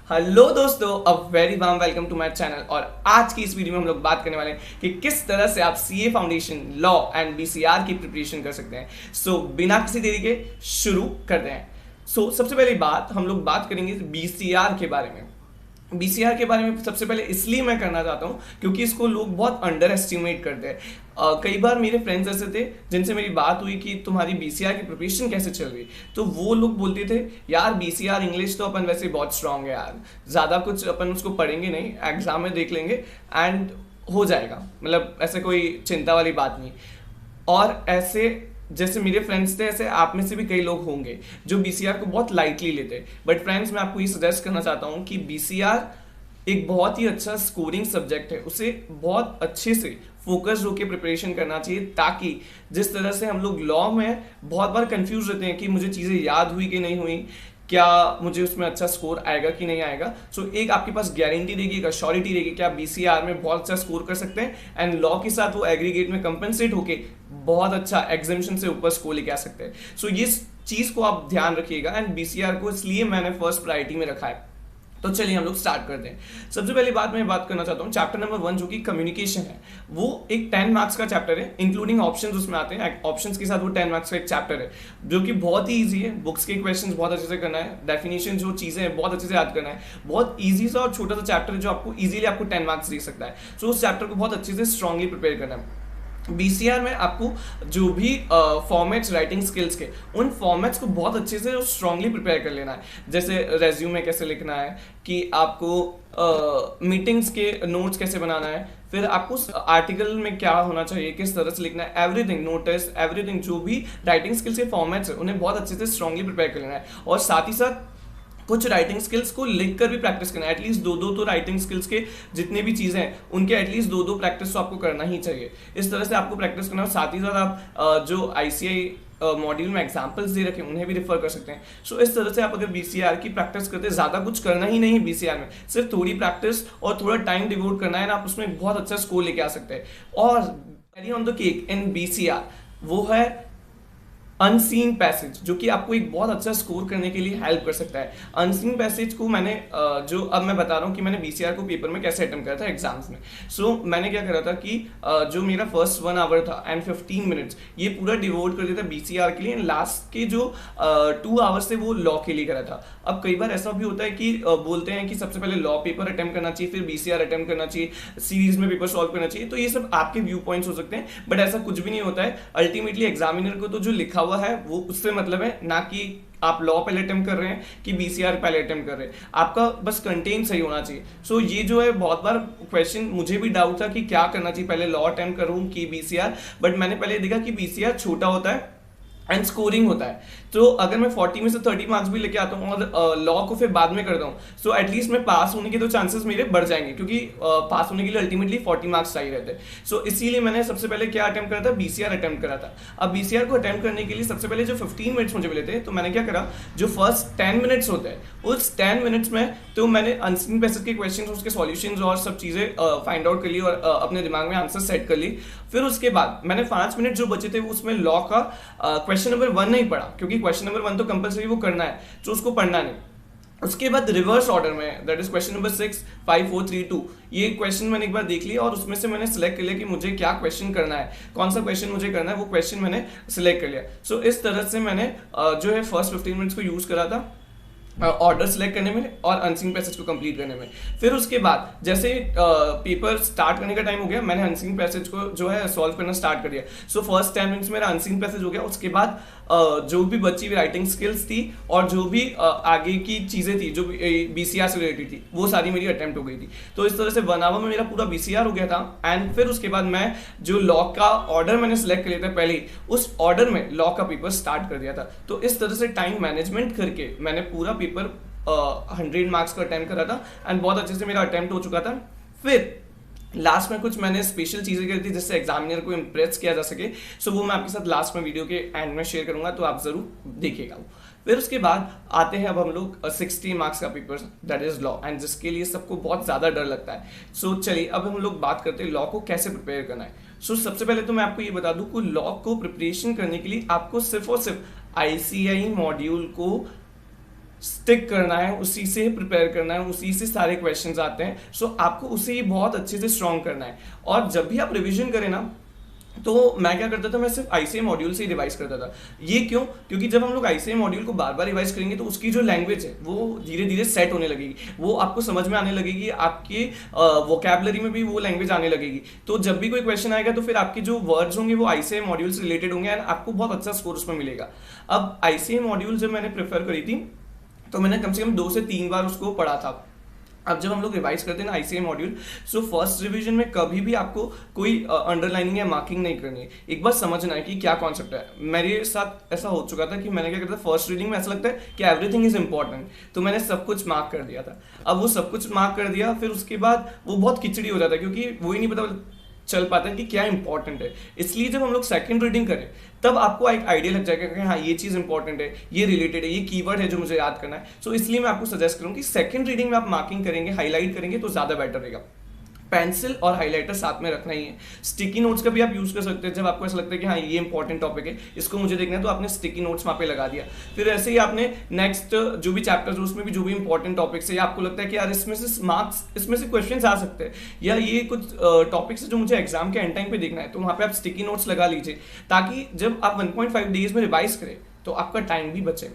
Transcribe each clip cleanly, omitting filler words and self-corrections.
Hello दोस्तों, a very warm welcome to my channel. और आज की इस वीडियो में हम लोग बात करने वाले हैं कि किस तरह से आप CA foundation, law and BCR की प्रिपरेशन कर सकते हैं। सो बिना किसी देरी के शुरू करते हैं। सबसे पहली बात हम लोग बात करेंगे बीसीआर के बारे में। बीसीआर के बारे में सबसे पहले इसलिए मैं करना चाहता हूँ क्योंकि इसको लोग बहुत अंडर एस्टिमेट करते हैं। कई बार मेरे फ्रेंड्स ऐसे थे जिनसे मेरी बात हुई कि तुम्हारी बीसीआर की प्रिपरेशन कैसे चल रही, तो वो लोग बोलते थे यार बीसीआर इंग्लिश तो अपन वैसे बहुत स्ट्रांग है यार, ज़्यादा कुछ अपन उसको पढ़ेंगे नहीं, एग्जाम में देख लेंगे एंड हो जाएगा, मतलब ऐसे कोई चिंता वाली बात नहीं। और ऐसे जैसे मेरे फ्रेंड्स थे ऐसे आप में से भी कई लोग होंगे जो बीसीआर को बहुत लाइटली लेते हैं। बट फ्रेंड्स, मैं आपको ये सजेस्ट करना चाहता हूँ कि बीसीआर एक बहुत ही अच्छा स्कोरिंग सब्जेक्ट है, उसे बहुत अच्छे से फोकस्ड होकर प्रिपरेशन करना चाहिए, ताकि जिस तरह से हम लोग लॉ में बहुत बार कंफ्यूज रहते हैं कि मुझे चीज़ें याद हुई कि नहीं हुई, क्या मुझे उसमें अच्छा स्कोर आएगा कि नहीं आएगा। एक आपके पास गारंटी रहेगी, एक अश्योरिटी रहेगी कि आप बीसीआर में बहुत अच्छा स्कोर कर सकते हैं एंड लॉ के साथ वो एग्रीगेट में कंपनसेट होके बहुत अच्छा एग्जामिनेशन से ऊपर स्कोर लेके आ सकते हैं। ये चीज को आप ध्यान रखिएगा एंड बीसीआर को इसलिए मैंने फर्स्ट प्रायोरिटी में रखा है। तो चलिए हम लोग स्टार्ट करते हैं। सबसे पहली बात मैं बात करना चाहता हूँ चैप्टर नंबर 1 जो कि कम्युनिकेशन है। वो एक 10 मार्क्स का चैप्टर है, इंक्लूडिंग ऑप्शंस उसमें आते हैं। ऑप्शंस के साथ वो 10 मार्क्स का एक चैप्टर है जो कि बहुत ही ईजी है। बुक्स के क्वेश्चंस बहुत अच्छे से करना है, डेफिनेशन जो चीजें हैं बहुत अच्छे से याद करना है। बहुत ईजी सा और छोटा सा चैप्टर है जो आपको ईजिली आपको 10 मार्क्स दे सकता है। उस चैप्टर को बहुत अच्छे से स्ट्रांगली प्रिपेयर करना है। बीसीआर में आपको जो भी फॉर्मेट्स राइटिंग स्किल्स के, उन फॉर्मेट्स को बहुत अच्छे से स्ट्रांगली प्रिपेयर कर लेना है। जैसे रेज्यूमे कैसे लिखना है, कि आपको मीटिंग्स के नोट्स कैसे बनाना है, फिर आपको आर्टिकल में क्या होना चाहिए, किस तरह से लिखना है, एवरीथिंग, नोटिस, एवरीथिंग, जो भी राइटिंग स्किल्स के फॉर्मेट्स है उन्हें बहुत अच्छे से स्ट्रांगली प्रिपेयर कर लेना है। और साथ ही साथ कुछ राइटिंग स्किल्स को लिखकर भी प्रैक्टिस करना है। एटलीस्ट दो तो राइटिंग स्किल्स के जितने भी चीजें हैं उनके एटलीस्ट दो प्रैक्टिस तो आपको करना ही चाहिए। इस तरह से आपको प्रैक्टिस करना है। साथ ही साथ आप जो आईसीआई मॉड्यूल में एग्जाम्पल्स दे रखे हैं उन्हें भी रिफर कर सकते हैं। इस तरह से आप अगर बीसीआर की प्रैक्टिस करते हैं, ज्यादा कुछ करना ही नहीं बीसीआर में, सिर्फ थोड़ी प्रैक्टिस और थोड़ा टाइम डिवोट करना है ना, आप उसमें बहुत अच्छा स्कोर लेके आ सकते हैं। और carry on the cake in BCR वो है अनसीन पैसेज, जो कि आपको एक बहुत अच्छा स्कोर करने के लिए हेल्प कर सकता है। अनसीन पैसेज को मैंने जो अब मैं बता रहा हूँ कि मैंने बीसीआर को पेपर में कैसे अटेम्प्ट करा था एग्जाम्स में। मैंने क्या करा था कि जो मेरा फर्स्ट 1 आवर था एंड 15 मिनट्स ये पूरा डिवोट कर दिया था बीसीआर के लिए, एंड लास्ट के जो 2 आवर्स थे वो लॉ के लिए करा था। अब कई बार ऐसा भी होता है कि बोलते हैं कि सबसे पहले लॉ पेपर अटेम्प्ट करना चाहिए, फिर बीसीआर अटेम्प्ट करना चाहिए, सीरीज में पेपर सॉल्व करना चाहिए। तो ये सब आपके व्यू पॉइंट्स हो सकते हैं, बट ऐसा कुछ भी नहीं होता है। अल्टीमेटली एग्जामिनर को तो जो लिखा हुआ है वो उससे मतलब है, ना कि आप लॉ पहले अटेम्प्ट कर रहे हैं कि बीसीआर पहले अटेम्प्ट कर रहे हैं। आपका बस कंटेंट सही होना चाहिए। ये जो है बहुत बार क्वेश्चन मुझे भी डाउट था कि क्या करना चाहिए, पहले लॉ अटेम्प्ट करूं कि बीसीआर, बट मैंने पहले देखा कि बीसीआर छोटा होता है एंड स्कोरिंग होता है। अगर मैं 40 में से 30 मार्क्स भी लेके आता हूँ और लॉ को फिर बाद में करता हूँ, एटलीस्ट मैं पास होने के तो चांसेस मेरे बढ़ जाएंगे, क्योंकि पास होने के लिए अल्टीमेटली 40 मार्क्स चाहिए रहते हैं। इसीलिए मैंने सबसे पहले क्या अटेम्प्ट करा था, बीसीआर अटेम्प्ट करा था। अब बीसीआर को अटेम्प्ट करने के लिए सबसे पहले जो 15 मिनट्स मुझे मिले थे, तो मैंने क्या करा, जो फर्स्ट 10 मिनट्स होते हैं उस 10 मिनट्स में तो मैंने अनसीन पैसेज के क्वेश्चन, उसके सॉल्यूशंस और सब चीजें फाइंड आउट कर ली और अपने दिमाग में आंसर सेट कर ली। फिर उसके बाद मैंने 5 मिनट जो बचे थे उसमें लॉ का क्वेश्चन नंबर 1 नहीं पढ़ा, क्योंकि क्वेश्चन नंबर 1 तो कंपलसरी वो करना है, तो उसको पढ़ना नहीं। उसके बाद रिवर्स ऑर्डर में, दैट इज क्वेश्चन नंबर 6, 5, 4, 3, 2, ये क्वेश्चन मैंने एक बार देख लिया और उसमें से मैंने सिलेक्ट कर लिया कि मुझे क्या क्वेश्चन करना है, कौन सा क्वेश्चन मुझे करना है, वो क्वेश्चन मैंने सिलेक्ट कर लिया। इस तरह से मैंने जो है फर्स्ट 15 मिनट्स को यूज करा था ऑर्डर सेलेक्ट करने में और अनसीन पैसेज को कंप्लीट करने में। फिर उसके बाद जैसे पेपर स्टार्ट करने का टाइम हो गया, मैंने अनसीन पैसेज को जो है सॉल्व करना स्टार्ट कर दिया। फर्स्ट 10 मिनट्स मेरा अनसीन पैसेज हो गया। उसके बाद जो भी बची हुई राइटिंग स्किल्स थी और जो भी आगे की चीजें थी जो बीसीआर से रिलेटेड थी, वो सारी मेरी अटेम्प्ट हो गई थी। इस तरह से 1 आवर में मेरा पूरा बीसीआर हो गया था। एंड फिर उसके बाद मैं जो लॉ का ऑर्डर मैंने सेलेक्ट कर लिया था पहले, उस ऑर्डर में लॉ का पेपर स्टार्ट कर दिया था। इस तरह से टाइम मैनेजमेंट करके मैंने पूरा पेपर 100 मार्क्स का अटेम्प्ट करा था एंड बहुत अच्छे से मेरा अटेम्प्ट हो चुका था। फिर लास्ट में कुछ मैंने स्पेशल चीजें करी थी जिससे एग्जामिनर को इम्प्रेस किया जा सके। वो मैं आपके साथ लास्ट में वीडियो के एंड में शेयर करूंगा, तो आप जरूर देखिएगा। फिर उसके बाद आते हैं अब हम लोग 60 मार्क्स का paper, that is law, and जिसके लिए सबको बहुत ज्यादा डर लगता है। चलिए अब हम लोग बात करते हैं लॉ को कैसे प्रिपेयर करना है। सबसे पहले तो मैं आपको ये बता दूं कि लॉ को प्रिपरेशन करने के लिए आपको सिर्फ और सिर्फ आईसीआई मॉड्यूल को स्टिक करना है, उसी से प्रिपेयर करना है, उसी से सारे क्वेश्चंस आते हैं। सो आपको उसे ही बहुत अच्छे से स्ट्रॉन्ग करना है। और जब भी आप रिवीजन करें ना, तो मैं क्या करता था, मैं सिर्फ आईसीए मॉड्यूल से ही रिवाइज करता था। ये क्यों? क्योंकि जब हम लोग आईसीए मॉड्यूल को बार बार रिवाइज करेंगे तो उसकी जो लैंग्वेज है वो धीरे धीरे सेट होने लगेगी, वो आपको समझ में आने लगेगी, आपके वोकैबुलरी में भी वो लैंग्वेज आने लगेगी। तो जब भी कोई क्वेश्चन आएगा तो फिर आपके जो वर्ड्स होंगे वो आईसीए मॉड्यूल से रिलेटेड होंगे एंड आपको बहुत अच्छा स्कोर उसमें मिलेगा। अब आईसीए मॉड्यूल जब मैंने प्रेफर करी थी तो मैंने कम से कम 2 से 3 बार उसको पढ़ा था। अब जब हम लोग रिवाइज करते हैं ना ICA module, so first revision में कभी भी आपको कोई अंडरलाइनिंग या मार्किंग नहीं करनी है। एक बार समझना है कि क्या कॉन्सेप्ट है। मेरे साथ ऐसा हो चुका था कि मैंने क्या करता था, फर्स्ट रीडिंग में ऐसा लगता है कि एवरीथिंग इज इंपॉर्टेंट, तो मैंने सब कुछ मार्क कर दिया था। अब वो सब कुछ मार्क कर दिया, फिर उसके बाद वो बहुत खिचड़ी हो जाता है क्योंकि वो ही नहीं पता चल पाता है कि क्या इंपॉर्टेंट है। इसलिए जब हम लोग सेकंड रीडिंग करें तब आपको एक आइडिया लग जाएगा कि हाँ ये चीज़ इंपॉर्टेंट है, ये रिलेटेड है, ये कीवर्ड है जो मुझे याद करना है। सो इसलिए मैं आपको सजेस्ट करूँ कि सेकंड रीडिंग में आप मार्किंग करेंगे, हाईलाइट करेंगे तो ज़्यादा बेटर रहेगा। पेंसिल और हाइलाइटर साथ में रखना ही है। स्टिकी नोट्स का भी आप यूज कर सकते हैं। जब आपको ऐसा लगता है कि हाँ ये इंपॉर्टेंट टॉपिक है, इसको मुझे देखना है, तो आपने स्टिकी नोट्स वहाँ पे लगा दिया। फिर ऐसे ही आपने नेक्स्ट जो भी चैप्टर्स उसमें भी जो भी इंपॉर्टेंट टॉपिक्स है, या आपको लगता है कि यार इसमें से मार्क्स, इसमें से क्वेश्चन आ सकते हैं, या ये कुछ टॉपिक्स है जो मुझे एग्जाम के एंड टाइम पे देखना है, तो वहाँ पे आप स्टिकी नोट्स लगा लीजिए, ताकि जब आप 1.5 डेज में रिवाइज करें तो आपका टाइम भी बचे।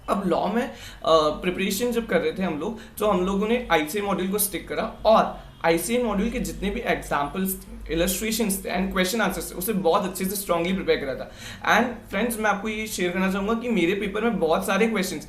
अब लॉ में प्रिपरेशन जब कर रहे थे हम लोग, तो हम लोगों ने आईसीए मॉड्यूल को स्टिक करा और आईसीए मॉड्यूल के जितने भी examples, illustrations and question answers थे उसे बहुत अच्छे से स्ट्रांगली प्रिपेयर करा था। एंड फ्रेंड्स, मैं आपको ये शेयर करना चाहूँगा कि मेरे पेपर में बहुत सारे क्वेश्चंस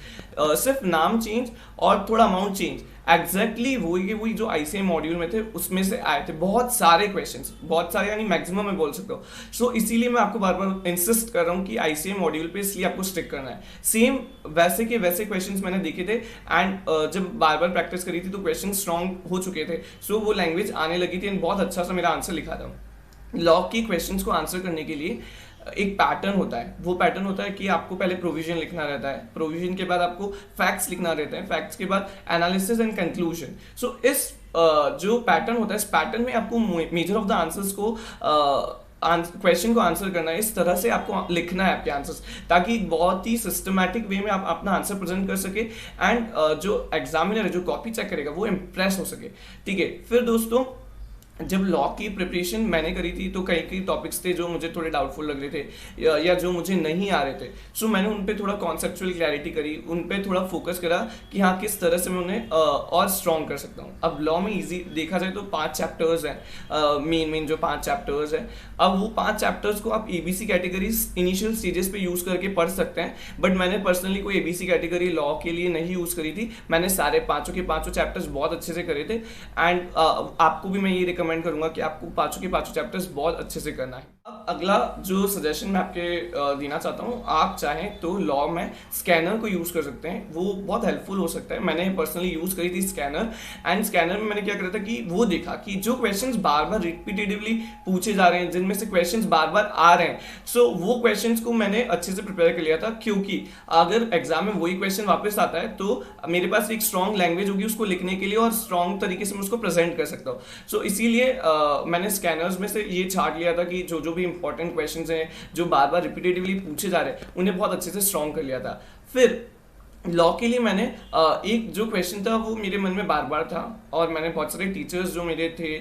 सिर्फ नाम चेंज और थोड़ा अमाउंट चेंज एग्जैक्टली वही जो आईसीए मॉड्यूल में थे उसमें से आए थे। बहुत सारे क्वेश्चंस, बहुत सारे यानी मैक्सिमम मैं बोल सकता हूँ। सो इसीलिए मैं आपको बार बार इंसिस्ट कर रहा हूँ कि आईसीए मॉड्यूल पे इसलिए आपको स्टिक करना है। सेम वैसे के वैसे क्वेश्चंस मैंने देखे थे एंड जब बार बार प्रैक्टिस करी थी तो क्वेश्चन स्ट्रॉन्ग हो चुके थे। सो वो लैंग्वेज आने लगी थी एंड बहुत अच्छा सा मेरा आंसर लिखा था। लॉ की क्वेश्चंस को आंसर करने के लिए एक पैटर्न होता है। वो पैटर्न होता है कि आपको पहले प्रोविजन लिखना रहता है, प्रोविजन के बाद आपको फैक्ट्स लिखना रहता है, फैक्ट्स के बाद एनालिसिस एंड कंक्लूजन। सो इस जो पैटर्न होता है, इस पैटर्न में आपको मेजर ऑफ द आंसर्स को क्वेश्चन को आंसर करना है। इस तरह से आपको लिखना है आपके आंसर्स, ताकि बहुत ही सिस्टमैटिक वे में आप अपना आंसर प्रेजेंट कर सके एंड जो एग्जामिनर है, जो कॉपी चेक करेगा, वो इम्प्रेस हो सके। ठीक है, फिर दोस्तों जब लॉ की प्रिपरेशन मैंने करी थी तो कई टॉपिक्स थे जो मुझे थोड़े डाउटफुल लग रहे थे या जो मुझे नहीं आ रहे थे। सो मैंने उन पे थोड़ा कॉन्सेप्चुअल क्लैरिटी करी, उन पे थोड़ा फोकस करा कि हाँ किस तरह से मैं उन्हें और स्ट्रॉन्ग कर सकता हूँ। अब लॉ में इजी देखा जाए तो 5 चैप्टर्स हैं, मेन जो 5 चैप्टर्स हैं। अब वो 5 चैप्टर्स को आप एबीसी कैटेगरीज इनिशियल स्टेजेस पे यूज करके पढ़ सकते हैं, बट मैंने पर्सनली कोई एबीसी कैटेगरी लॉ के लिए नहीं यूज करी थी। मैंने सारे पांचों के पांचों चैप्टर्स बहुत अच्छे से करे थे एंड आपको भी मैं ये रिकमेंड करूंगा कि आपको पांचों के पांचों चैप्टर्स बहुत अच्छे से करना है। अब अगला जो सजेशन मैं आपके देना चाहता हूँ, आप चाहें तो लॉ में स्कैनर को यूज कर सकते हैं, वो बहुत हेल्पफुल हो सकता है। मैंने पर्सनली यूज करी थी स्कैनर एंड स्कैनर में मैंने क्या करा था कि वो देखा कि जो क्वेश्चंस बार बार रिपीटेटिवली पूछे जा रहे हैं, जिनमें से क्वेश्चंस बार बार आ रहे हैं, सो वो क्वेश्चंस को मैंने अच्छे से प्रिपेयर कर लिया था। क्योंकि अगर एग्जाम में वही क्वेश्चन वापस आता है तो मेरे पास एक स्ट्रॉन्ग लैंग्वेज होगी उसको लिखने के लिए और स्ट्रॉन्ग तरीके से मैं उसको प्रेजेंट कर सकता हूँ। सो इसीलिए मैंने स्कैनर्स में से ये छाट लिया था कि जो भी इंपॉर्टेंट क्वेश्चंस हैं जो बार बार रिपीटेटिवली पूछे जा रहे हैं उन्हें बहुत अच्छे से स्ट्रॉन्ग कर लिया था। फिर लॉ के लिए मैंने एक जो क्वेश्चन था वो मेरे मन में बार बार था और मैंने बहुत सारे टीचर्स जो मेरे थे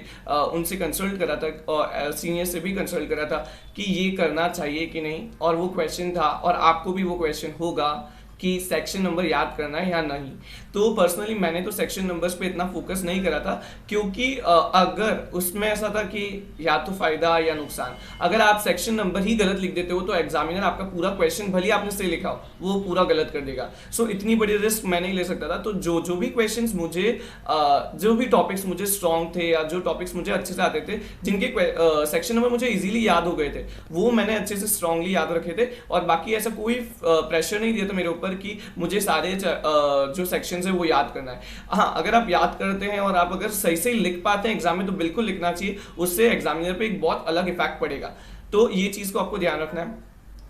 उनसे कंसल्ट करा था और सीनियर से भी कंसल्ट करा था कि ये करना चाहिए कि नहीं। और वो क्वेश्चन था, और आपको भी वो क्वेश्चन होगा कि सेक्शन नंबर याद करना है या नहीं। तो पर्सनली मैंने तो सेक्शन नंबर्स पे इतना फोकस नहीं करा था, क्योंकि अगर उसमें ऐसा था कि या तो फायदा या नुकसान, अगर आप सेक्शन नंबर ही गलत लिख देते हो तो एग्जामिनर आपका पूरा क्वेश्चन भले आपने सही लिखा हो वो पूरा गलत कर देगा। सो इतनी बड़ी रिस्क मैं नहीं ले सकता था। तो जो भी क्वेश्चन मुझे जो भी टॉपिक्स मुझे स्ट्रॉन्ग थे या जो टॉपिक्स मुझे अच्छे से आते थे, जिनके सेक्शन नंबर मुझे इजीली याद हो गए थे, वो मैंने अच्छे से स्ट्रांगली याद रखे थे। और बाकी ऐसा कोई प्रेशर नहीं दिया था मेरे ऊपर कि मुझे सारे जो सेक्शंस है वो याद करना है। हाँ, अगर आप याद करते हैं और आप अगर सही से लिख पाते हैं एग्जाम में तो बिल्कुल लिखना चाहिए, उससे एग्जामिनर पे एक बहुत अलग इफेक्ट पड़ेगा। तो ये चीज को आपको ध्यान रखना है।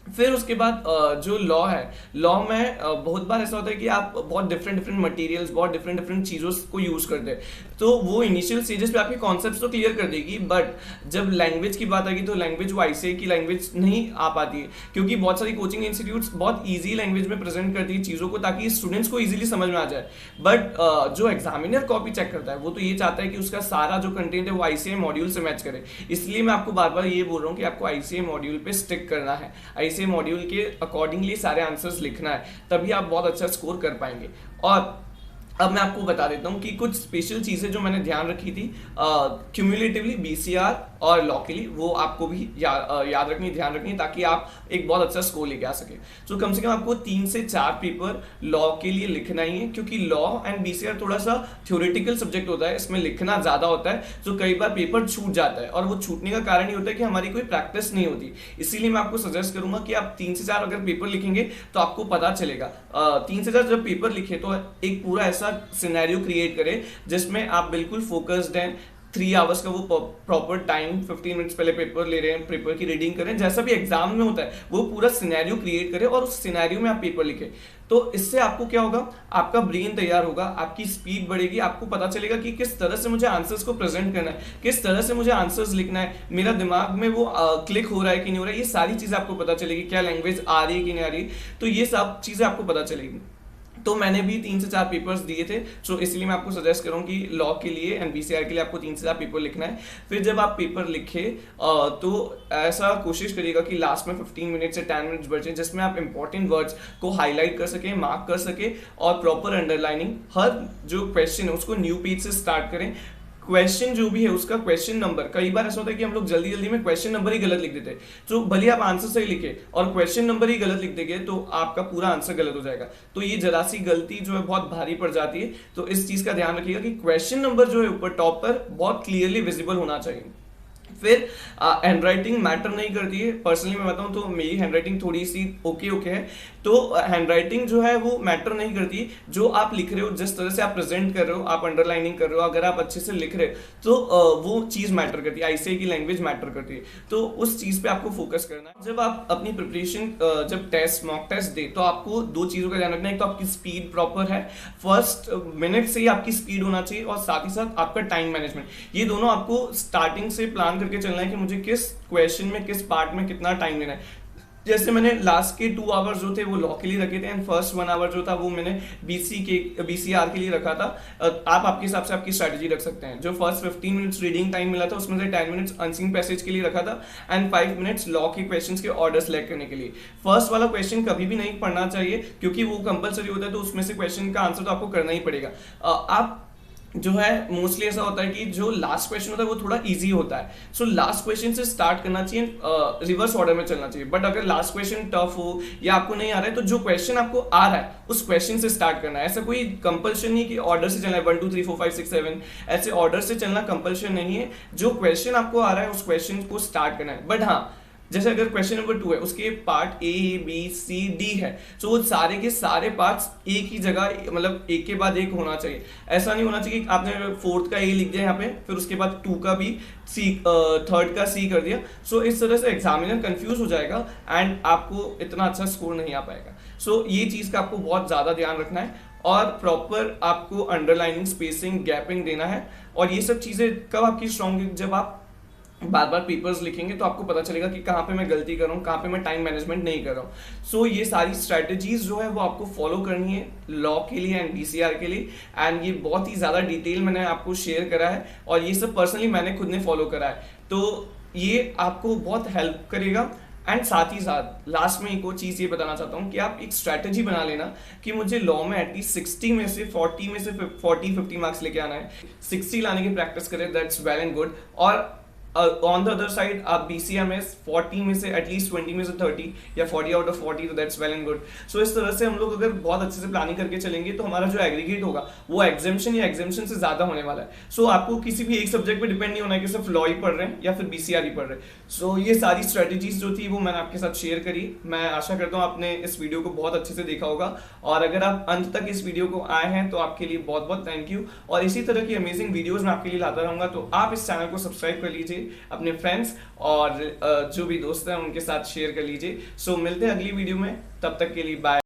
फिर उसके बाद जो लॉ है, लॉ में बहुत बार ऐसा होता है कि आप बहुत डिफरेंट डिफरेंट मटेरियल्स, बहुत डिफरेंट डिफरेंट चीज़ों को यूज़ करते हैं, तो वो इनिशियल स्टेजेस पे आपके कॉन्सेप्ट्स तो क्लियर कर देगी, बट जब लैंग्वेज की बात आएगी तो लैंग्वेज वो आईसीए की लैंग्वेज नहीं आ पाती है, क्योंकि बहुत सारी कोचिंग इंस्टीट्यूट्स बहुत ईजी लैंग्वेज में प्रेजेंट करती है चीज़ों को ताकि स्टूडेंट्स को ईजिली समझ में आ जाए। बट जो एग्जामिनर कॉपी चेक करता है वो तो ये चाहता है कि उसका सारा जो कंटेंट है वो आईसीए मॉड्यूल से मैच करे। इसलिए मैं आपको बार बार ये बोल रहा हूँ कि आपको आईसीए मॉड्यूल पे स्टिक करना है, आईसीए मॉड्यूल के अकॉर्डिंगली सारे आंसर्स लिखना है, तभी आप बहुत अच्छा स्कोर कर पाएंगे। और अब मैं आपको बता देता हूँ कि कुछ स्पेशल चीज़ें जो मैंने ध्यान रखी थी क्यूमुलेटिवली बीसीआर और लॉ के लिए, वो आपको भी याद रखनी, ध्यान रखनी, ताकि आप एक बहुत अच्छा स्कोर लेके आ सके। तो कम से कम आपको 3 से 4 पेपर लॉ के लिए लिखना ही है, क्योंकि लॉ एंड बीसीआर थोड़ा सा थ्योरेटिकल सब्जेक्ट होता है, इसमें लिखना ज़्यादा होता है, तो कई बार पेपर छूट जाता है, और वो छूटने का कारण ये होता है कि हमारी कोई प्रैक्टिस नहीं होती। इसीलिए मैं आपको सजेस्ट करूंगा कि आप 3 से 4 अगर पेपर लिखेंगे तो आपको पता चलेगा। 3 से 4 जब पेपर लिखे तो एक पूरा ऐसा सिनेरियो क्रिएट करें जिसमें आप बिल्कुल फोकस्ड हैं, 3 आवर्स का वो प्रॉपर टाइम, 15 मिनट्स पहले पेपर ले रहे हैं, पेपर की रीडिंग करें, जैसा भी एग्जाम में होता है वो पूरा सिनेरियो क्रिएट करें और उस सिनेरियो में आप पेपर लिखें। तो इससे आपको क्या होगा, आपका ब्रेन तैयार होगा, आपकी स्पीड बढ़ेगी, आपको पता चलेगा कि किस तरह से मुझे आंसर्स को प्रेजेंट करना है, किस तरह से मुझे आंसर्स लिखना है, मेरा दिमाग में वो क्लिक हो रहा है कि नहीं हो रहा है, ये सारी चीज़ें आपको पता चलेगी, क्या लैंग्वेज आ रही है कि नहीं आ रही, तो ये सब चीज़ें आपको पता चलेगी। तो मैंने भी 3 से 4 पेपर्स दिए थे, तो इसलिए मैं आपको सजेस्ट करूँ कि लॉ के लिए एंड बीसीआर के लिए आपको 3 से 4 पेपर लिखना है। फिर जब आप पेपर लिखे तो ऐसा कोशिश करिएगा कि लास्ट में 15 मिनट से 10 मिनट्स बचें, जिसमें आप इंपॉर्टेंट वर्ड्स को हाईलाइट कर सकें, मार्क कर सकें, और प्रॉपर अंडरलाइनिंग, हर जो क्वेश्चन है उसको न्यू पेज से स्टार्ट करें। क्वेश्चन जो भी है उसका क्वेश्चन नंबर, कई बार ऐसा होता है कि हम लोग जल्दी जल्दी में क्वेश्चन नंबर ही गलत लिख देते हैं, तो भले आप आंसर सही लिखे और क्वेश्चन नंबर ही गलत लिख देंगे तो आपका पूरा आंसर गलत हो जाएगा। तो ये जरा सी गलती जो है बहुत भारी पड़ जाती है, तो इस चीज का ध्यान रखिएगा कि क्वेश्चन नंबर जो है ऊपर टॉप पर बहुत क्लियरली विजिबल होना चाहिए। फिर हैंडराइटिंग मैटर नहीं करती है, पर्सनली मैं बताऊं तो मेरी हैंडराइटिंग थोड़ी सी ओके है, तो हैंडराइटिंग जो है वो मैटर नहीं करती, जो आप लिख रहे हो, जिस तरह से आप प्रेजेंट कर रहे हो, आप अंडरलाइनिंग कर रहे हो, अगर आप अच्छे से लिख रहे हो तो वो चीज़ मैटर करती है, आईसीए की लैंग्वेज मैटर करती है, तो उस चीज़ पे आपको फोकस करना है। जब आप अपनी प्रिपरेशन, जब टेस्ट, मॉक टेस्ट दे, तो आपको 2 चीज़ों का ध्यान रखना है, एक तो आपकी स्पीड प्रॉपर है, फर्स्ट मिनट से ही आपकी स्पीड होना चाहिए, और साथ ही साथ आपका टाइम मैनेजमेंट, ये दोनों आपको स्टार्टिंग से प्लान करके चलना है कि मुझे किस क्वेश्चन में, किस पार्ट में कितना टाइम लेना है। जैसे मैंने लास्ट के 2 आवर्स जो थे वो लॉ के लिए रखे थे, एंड फर्स्ट 1 आवर जो था वो मैंने बीसीआर के लिए रखा था। आप आपके हिसाब से आपकी स्ट्रैटेजी रख सकते हैं। जो फर्स्ट 15 मिनट्स रीडिंग टाइम मिला था उसमें से 10 मिनट्स अनसीन पैसेज के लिए रखा था, एंड 5 मिनट्स लॉ के क्वेश्चंस के ऑर्डर सेलेक्ट करने के लिए। फर्स्ट वाला क्वेश्चन कभी भी नहीं पढ़ना चाहिए, क्योंकि वो कंपलसरी होता है, तो उसमें से क्वेश्चन का आंसर तो आपको करना ही पड़ेगा। आप जो है मोस्टली ऐसा होता है कि जो लास्ट क्वेश्चन होता है वो थोड़ा इजी होता है, सो लास्ट क्वेश्चन से स्टार्ट करना चाहिए, रिवर्स ऑर्डर में चलना चाहिए। बट अगर लास्ट क्वेश्चन टफ हो या आपको नहीं आ रहा है, तो जो क्वेश्चन आपको आ रहा है उस क्वेश्चन से स्टार्ट करना है। ऐसा कोई कंपल्शन नहीं कि ऑर्डर से चलना है 1 2 3 4 5 6 7, ऐसे ऑर्डर से चलना कंपल्शन नहीं है। जो क्वेश्चन आपको आ रहा है उस क्वेश्चन को स्टार्ट करना है। बट हाँ, जैसे अगर क्वेश्चन नंबर 2 है, उसके part A B C D है, तो वो सारे के सारे पार्ट्स एक ही जगह, मतलब एक के बाद एक होना चाहिए। ऐसा नहीं होना चाहिए कि आपने 4th का ए लिख दिया यहाँ पे, फिर उसके बाद 2 का बी, सी 3rd का सी कर दिया। सो इस तरह से एग्जामिनर कंफ्यूज हो जाएगा एंड आपको इतना अच्छा स्कोर नहीं आ पाएगा। सो ये चीज़ का आपको बहुत ज़्यादा ध्यान रखना है, और प्रॉपर आपको अंडरलाइनिंग, स्पेसिंग, गैपिंग देना है। और ये सब चीज़ें कब आपकी स्ट्रॉन्ग, जब आप बार बार पेपर्स लिखेंगे तो आपको पता चलेगा कि कहाँ पे मैं गलती कर रहा हूँ, कहाँ पे मैं टाइम मैनेजमेंट नहीं कर रहा हूँ। सो ये सारी स्ट्रैटेजीज जो है वो आपको फॉलो करनी है लॉ के लिए एंड बीसीआर के लिए, एंड ये बहुत ही ज़्यादा डिटेल मैंने आपको शेयर करा है, और ये सब पर्सनली मैंने खुद ने फॉलो करा है, तो ये आपको बहुत हेल्प करेगा। एंड साथ ही साथ लास्ट में एक और चीज़ ये बताना चाहता हूँ कि आप एक स्ट्रैटेजी बना लेना कि मुझे लॉ में एटलीस्ट 60 में से 40 मार्क्स लेके आना है। 60 लाने की प्रैक्टिस करें, दैट्स वेल एंड गुड। और ऑन द अदर साइड आप बीसीआर में 40 में से एटलीस्ट 20 में से 30 या 40 आउट ऑफ 40, तो दैट्स वेल एंड गुड। सो इस तरह से हम लोग अगर बहुत अच्छे से प्लानिंग करके चलेंगे तो हमारा जो एग्रीगेट होगा वो एग्जामिशन या एग्जामिशन से ज्यादा होने वाला है। सो आपको किसी भी एक सब्जेक्ट पे डिपेंड नहीं होना है कि सिर्फ लॉ ही पढ़ रहे हैं या फिर बीसीआर ही पढ़ रहे हैं। सो ये सारी स्ट्रेटेजीज जो थी वो मैंने आपके साथ शेयर करी। मैं आशा करता हूँ आपने इस वीडियो को बहुत अच्छे से देखा होगा, और अगर आप अंत तक इस वीडियो को आए हैं तो आपके लिए बहुत बहुत थैंक यू। और इसी तरह की अमेजिंग वीडियोज मैं आपके लिए लाता रहूंगा, तो आप इस चैनल को सब्सक्राइब कर लीजिए लीजिए, अपने फ्रेंड्स और जो भी दोस्त हैं उनके साथ शेयर कर लीजिए। सो मिलते हैं अगली वीडियो में, तब तक के लिए बाय।